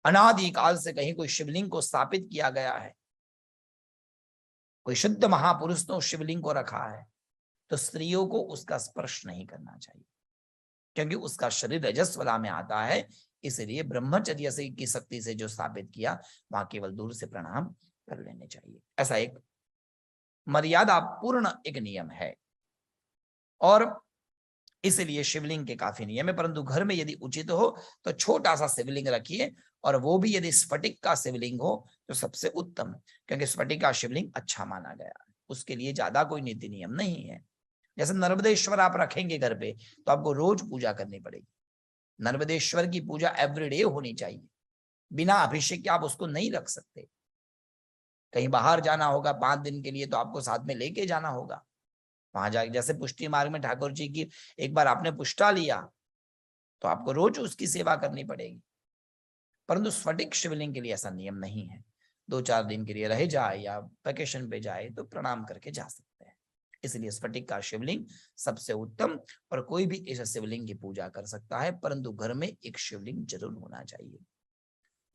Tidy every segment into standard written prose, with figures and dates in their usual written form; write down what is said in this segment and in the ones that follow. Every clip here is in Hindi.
अनादि काल से कहीं कोई शिवलिंग को स्थापित किया गया है, कोई शुद्ध महापुरुष ने उस शिवलिंग को रखा है, तो स्त्रियों को उसका स्पर्श नहीं करना चाहिए, क्योंकि उसका शरीर रजस्वला में आता है। इसलिए ब्रह्मचर्य से की शक्ति से जो स्थापित किया, वहां केवल दूर से प्रणाम कर लेने चाहिए। ऐसा एक मर्यादा पूर्ण एक नियम है, और इसलिए शिवलिंग के काफी नियम है। परंतु घर में यदि उचित हो तो छोटा सा शिवलिंग रखिए, और वो भी यदि स्फटिक का शिवलिंग हो तो सबसे उत्तम, क्योंकि स्फटिक का शिवलिंग अच्छा माना गया है। उसके लिए ज्यादा कोई नीति नियम नहीं है। जैसे नर्मदेश्वर आप रखेंगे घर पे तो आपको रोज पूजा करनी पड़ेगी। नर्मदेश्वर की पूजा एवरीडे होनी चाहिए, बिना अभिषेक के आप उसको नहीं रख सकते। कहीं बाहर जाना होगा 5 दिन के लिए तो आपको साथ में लेके जाना होगा। वहां जाके जैसे पुष्टि मार्ग में ठाकुर जी की एक बार आपने पुष्टा लिया तो आपको रोज उसकी सेवा करनी पड़ेगी। परंतु स्फटिक शिवलिंग के लिए ऐसा नियम नहीं है। 2-4 दिन के लिए रह जाए या वेकेशन पे जाए तो प्रणाम करके जा सकते हैं। इसलिए स्फटिक का शिवलिंग सबसे उत्तम, और कोई भी इस शिवलिंग की पूजा कर सकता है, परंतु घर में एक शिवलिंग जरूर होना चाहिए।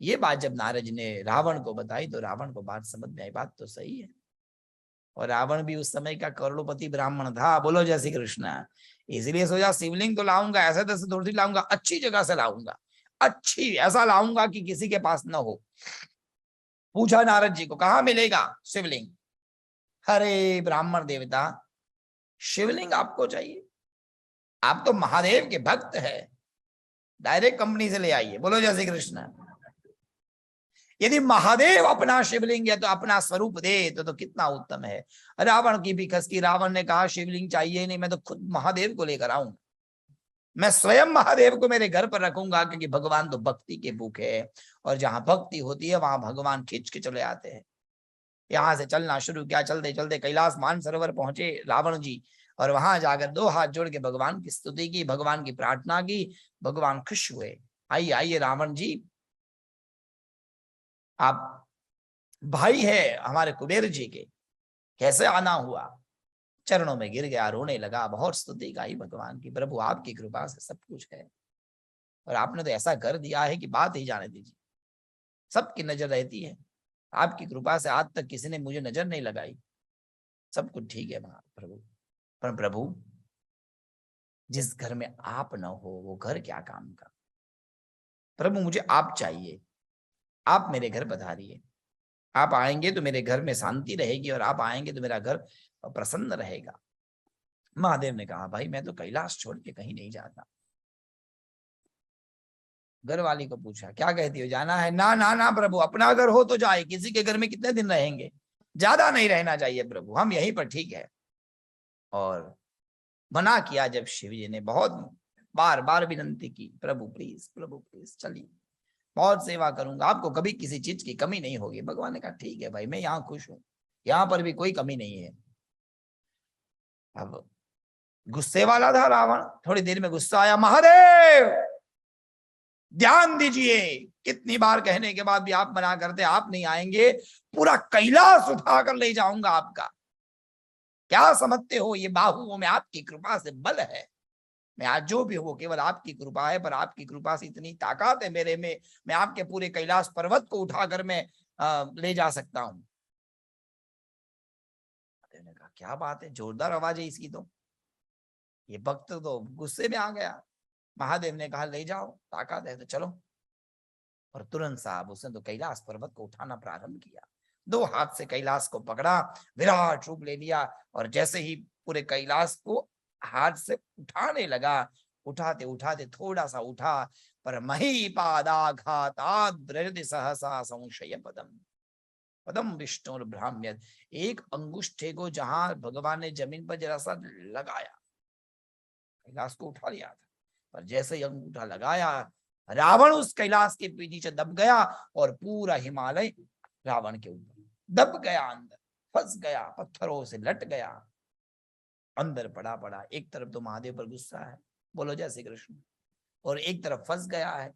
ये बात जब नारद जी ने रावण को बताई तो रावण को बात समझ में आई, बात तो सही है। और रावण भी उस समय का करोड़पति ब्राह्मण था, बोलो जय श्री कृष्ण। इसलिए सोचा शिवलिंग तो लाऊंगा, ऐसे तैसे थोड़ी लाऊंगा, अच्छी जगह से लाऊंगा, अच्छी ऐसा लाऊंगा कि किसी के पास न हो। पूछा नारद जी को, कहाँ मिलेगा शिवलिंग? अरे ब्राह्मण देवता, शिवलिंग आपको चाहिए, आप तो महादेव के भक्त है, डायरेक्ट कंपनी से ले आइए, बोलो जय श्री कृष्ण। यदि महादेव अपना शिवलिंग है तो अपना स्वरूप दे तो कितना उत्तम है। रावण की भी खसकी, रावण ने कहा शिवलिंग चाहिए नहीं, मैं तो खुद महादेव को लेकर आऊंगा, मैं स्वयं महादेव को मेरे घर पर रखूंगा, क्योंकि भगवान तो भक्ति के भूखे है, और जहां भक्ति होती है वहां भगवान खींच के चले आते हैं। यहां से चलना शुरू किया, चलते चलते कैलाश मानसरोवर पहुंचे रावण जी, और वहां जाकर 2 हाथ जोड़ के भगवान की स्तुति की, भगवान की प्रार्थना की। भगवान खुश हुए। आइए आइए रावण जी, आप भाई है हमारे कुबेर जी के, कैसे आना हुआ? चरणों में गिर गया, रोने लगा, बहुत स्तुति गाई भगवान की, प्रभु आपकी कृपा से सब कुछ है, और आपने तो ऐसा कर दिया है कि बात ही जाने दीजिए, सबकी नजर रहती है, आपकी कृपा से आज तक किसी ने मुझे नजर नहीं लगाई, सब कुछ ठीक है वहां प्रभु। पर प्रभु, जिस घर में आप न हो वो घर क्या काम का? प्रभु मुझे आप चाहिए, आप मेरे घर पधारिए, आप आएंगे तो मेरे घर में शांति रहेगी, और आप आएंगे तो मेरा घर प्रसन्न रहेगा। महादेव ने कहा, भाई मैं तो कैलाश छोड़ के कहीं नहीं जाता। घर वाली को पूछा, क्या कहती हो, जाना है? ना ना ना प्रभु, अपना घर हो तो जाए, किसी के घर में कितने दिन रहेंगे, ज्यादा नहीं रहना चाहिए प्रभु, हम यहीं पर ठीक है। और मना किया जब शिव जी ने बहुत बार बार विनती की, प्रभु प्लीज चलिए, बहुत सेवा करूंगा, आपको कभी किसी चीज की कमी नहीं होगी। भगवान ने कहा, ठीक है भाई, मैं यहाँ खुश हूं, यहाँ पर भी कोई कमी नहीं है। अब गुस्से वाला था रावण, थोड़ी देर में गुस्सा आया, महादेव ध्यान दीजिए, कितनी बार कहने के बाद भी आप मना करते, आप नहीं आएंगे, पूरा कैलाश उठाकर ले जाऊंगा आपका। क्या समझते हो, ये बाहुओं में आपकी कृपा से बल है, मैं आज जो भी हूं केवल आपकी कृपा है, पर आपकी कृपा से इतनी ताकत है मेरे में, मैं आपके पूरे कैलाश पर्वत को उठाकर मैं ले जा सकता हूं। ने कहा, क्या बात है, जोरदार आवाज है इसकी तो, ये भक्त तो गुस्से में आ गया। महादेव ने कहा, ले जाओ, ताकत है तो चलो। और तुरंत साहब उसने तो कैलाश पर्वत को उठाना प्रारंभ किया, 2 हाथ से कैलाश को पकड़ा, विराट रूप ले लिया, और जैसे ही पूरे कैलाश को हाथ से उठाने लगा, उठाते उठाते थोड़ा सा उठा, पर महीपादाघाताद् सहसा संशय पदम पदम विष्णु ब्राह्म्य, एक अंगुष्ठे को जहां भगवान ने जमीन पर जरा सा लगाया, कैलाश को उठा लिया था, पर जैसे ही अंगूठा लगाया, रावण उस कैलाश के नीचे दब गया, और पूरा हिमालय रावण के ऊपर दब गया, अंदर फंस गया, पत्थरों से लट गया, अंदर पड़ा पड़ा। एक तरफ तो महादेव पर गुस्सा है, बोलो जय श्री कृष्ण, और एक तरफ फंस गया है,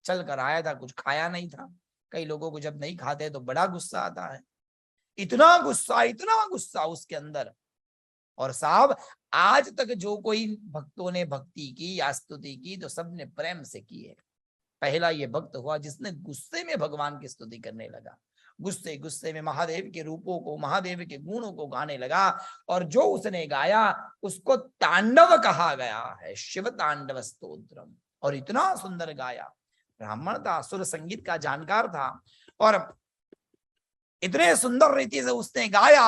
चल कर आया था, कुछ खाया नहीं था। कई लोगों को जब नहीं खाते तो बड़ा गुस्सा आता है, इतना गुस्सा उसके अंदर। और साहब, आज तक जो कोई भक्तों ने भक्ति की या स्तुति की तो सबने प्रेम से की है, पहला ये भक्त हुआ जिसने गुस्से में भगवान की स्तुति करने लगा, गुस्से गुस्से में महादेव के रूपों को, महादेव के गुणों को गाने लगा, और जो उसने गाया उसको तांडव कहा गया है, शिव तांडव स्तोत्रम। और इतना सुंदर गाया, ब्राह्मण था, सुर संगीत का जानकार था, और इतने सुंदर रीति से उसने गाया,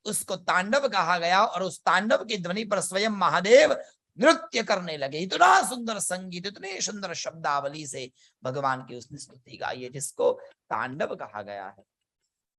उसको तांडव कहा गया। और उस तांडव की ध्वनि पर स्वयं महादेव नृत्य करने लगे। इतना सुंदर संगीत, इतने सुंदर शब्दावली से भगवान की उसने स्तुति गाई है, जिसको तांडव कहा गया है।